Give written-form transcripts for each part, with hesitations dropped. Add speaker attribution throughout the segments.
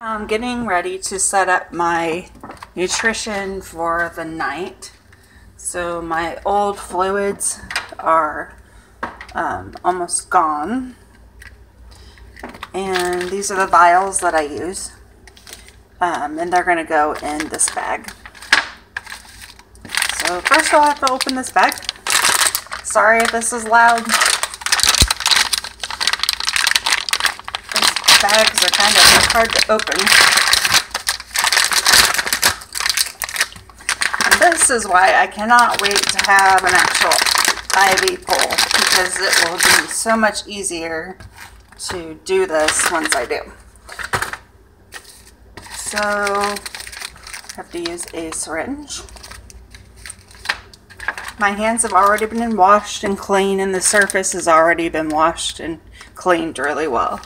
Speaker 1: I'm getting ready to set up my nutrition for the night. So my old fluids are almost gone. And these are the vials that I use. And they're going to go in this bag. So first I'll have to open this bag. Sorry if this is loud. These bags are kind of hard to open. And this is why I cannot wait to have an actual IV pole, because it will be so much easier to do this once I do. So I have to use a syringe. My hands have already been washed and cleaned, and the surface has already been washed and cleaned really well.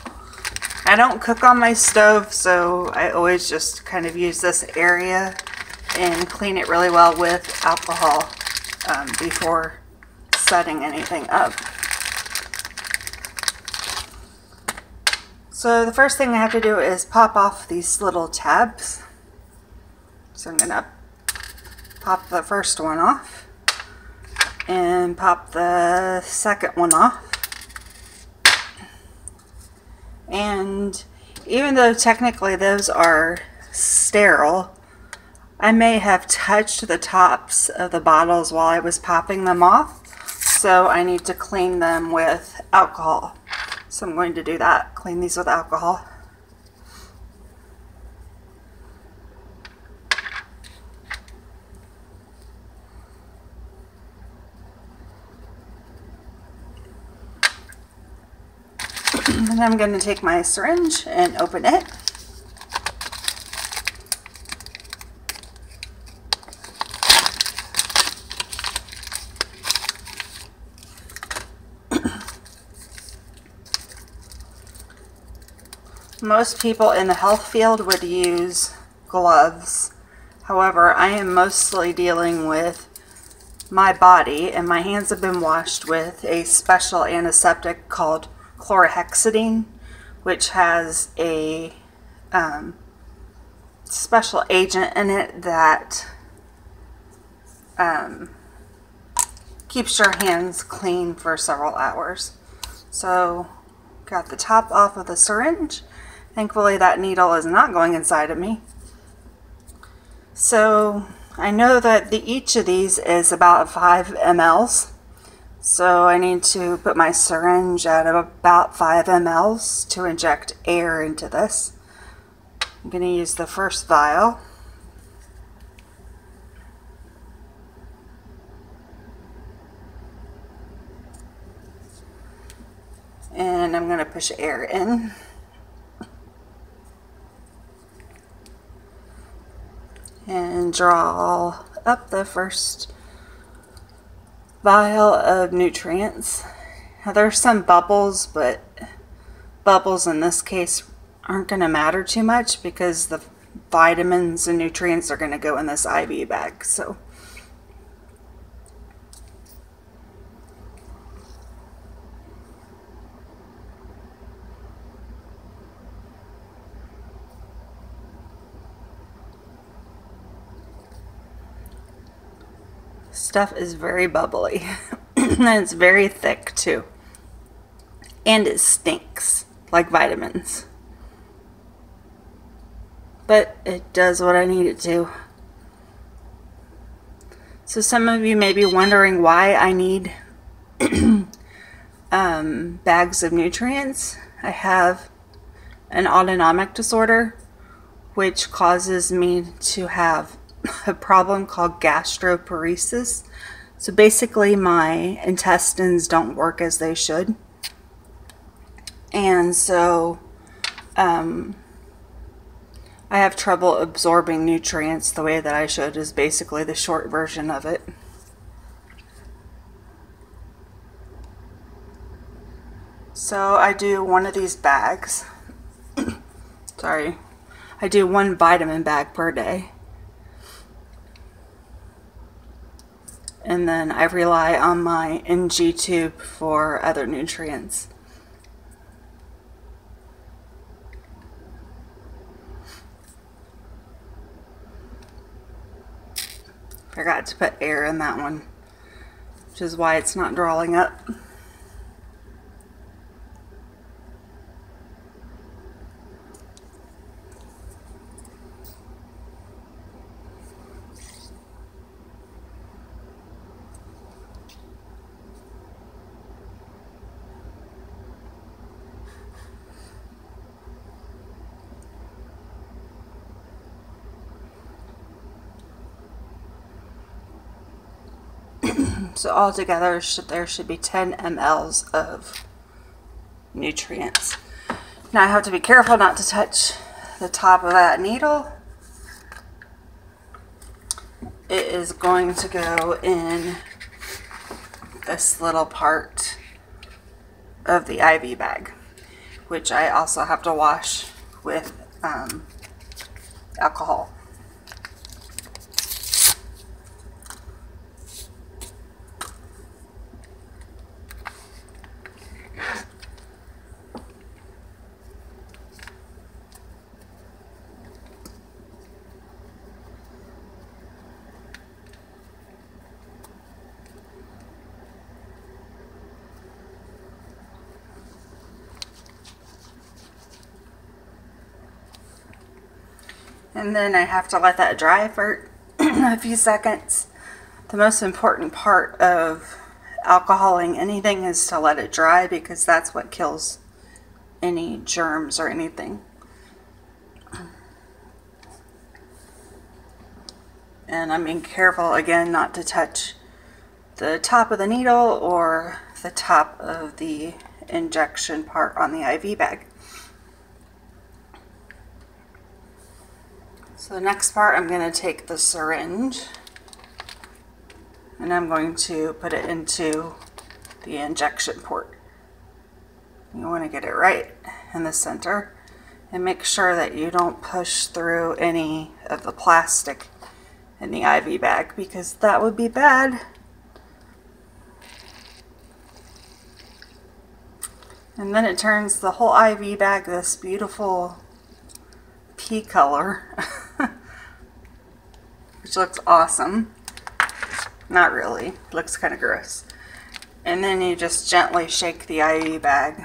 Speaker 1: I don't cook on my stove, so I always just kind of use this area and clean it really well with alcohol before setting anything up. So the first thing I have to do is pop off these little tabs. So I'm going to pop the first one off and pop the second one off. And even though technically those are sterile, I may have touched the tops of the bottles while I was popping them off, so I need to clean them with alcohol. So I'm going to do that, clean these with alcohol. And I'm going to take my syringe and open it. Most people in the health field would use gloves. However, I am mostly dealing with my body, and my hands have been washed with a special antiseptic called chlorhexidine, which has a special agent in it that keeps your hands clean for several hours. So, got the top off of the syringe. Thankfully that needle is not going inside of me. So I know that each of these is about 5 mLs. So I need to put my syringe at about 5 mLs to inject air into this. I'm going to use the first vial. And I'm going to push air in. And draw up the first vial of nutrients. Now, there's some bubbles, but bubbles in this case aren't going to matter too much because the vitamins and nutrients are going to go in this IV bag. So stuff is very bubbly. And it's very thick too. And it stinks like vitamins. But it does what I need it to. So some of you may be wondering why I need bags of nutrients. I have an autonomic disorder, which causes me to have a problem called gastroparesis. So basically my intestines don't work as they should. And so I have trouble absorbing nutrients the way that I should, is basically the short version of it. So I do one of these bags. Sorry. I do one vitamin bag per day. And then I rely on my NG tube for other nutrients. Forgot to put air in that one, which is why it's not drawing up. So altogether, there should be 10 mLs of nutrients. Now I have to be careful not to touch the top of that needle. It is going to go in this little part of the IV bag, which I also have to wash with alcohol. And then I have to let that dry for a few seconds. The most important part of alcoholing anything is to let it dry, because that's what kills any germs or anything. And I'm being careful again not to touch the top of the needle or the top of the injection part on the IV bag. So the next part, I'm going to take the syringe and I'm going to put it into the injection port. You want to get it right in the center and make sure that you don't push through any of the plastic in the IV bag, because that would be bad. And then it turns the whole IV bag this beautiful pea color, which looks awesome. Not really, looks kind of gross. And then you just gently shake the IV bag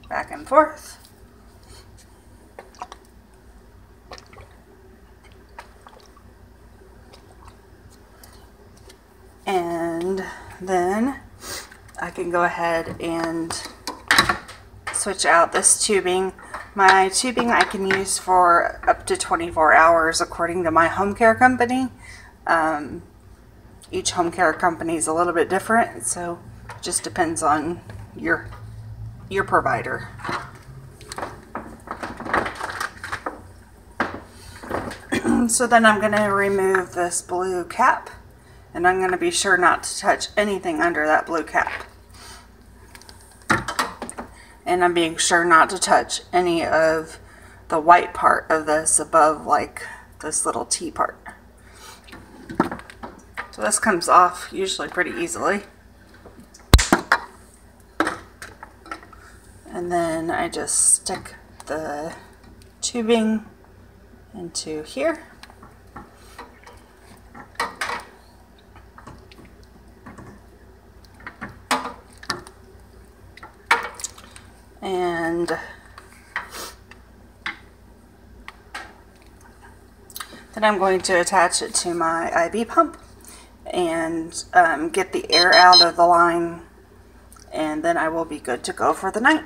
Speaker 1: back and forth. And then I can go ahead and switch out this tubing. My tubing I can use for up to 24 hours according to my home care company. Each home care company is a little bit different, so it just depends on your provider. So then I'm going to remove this blue cap, and I'm going to be sure not to touch anything under that blue cap. And I'm being sure not to touch any of the white part of this above, like this little T part. So this comes off usually pretty easily. And then I just stick the tubing into here. And then I'm going to attach it to my IV pump and get the air out of the line, and then I will be good to go for the night.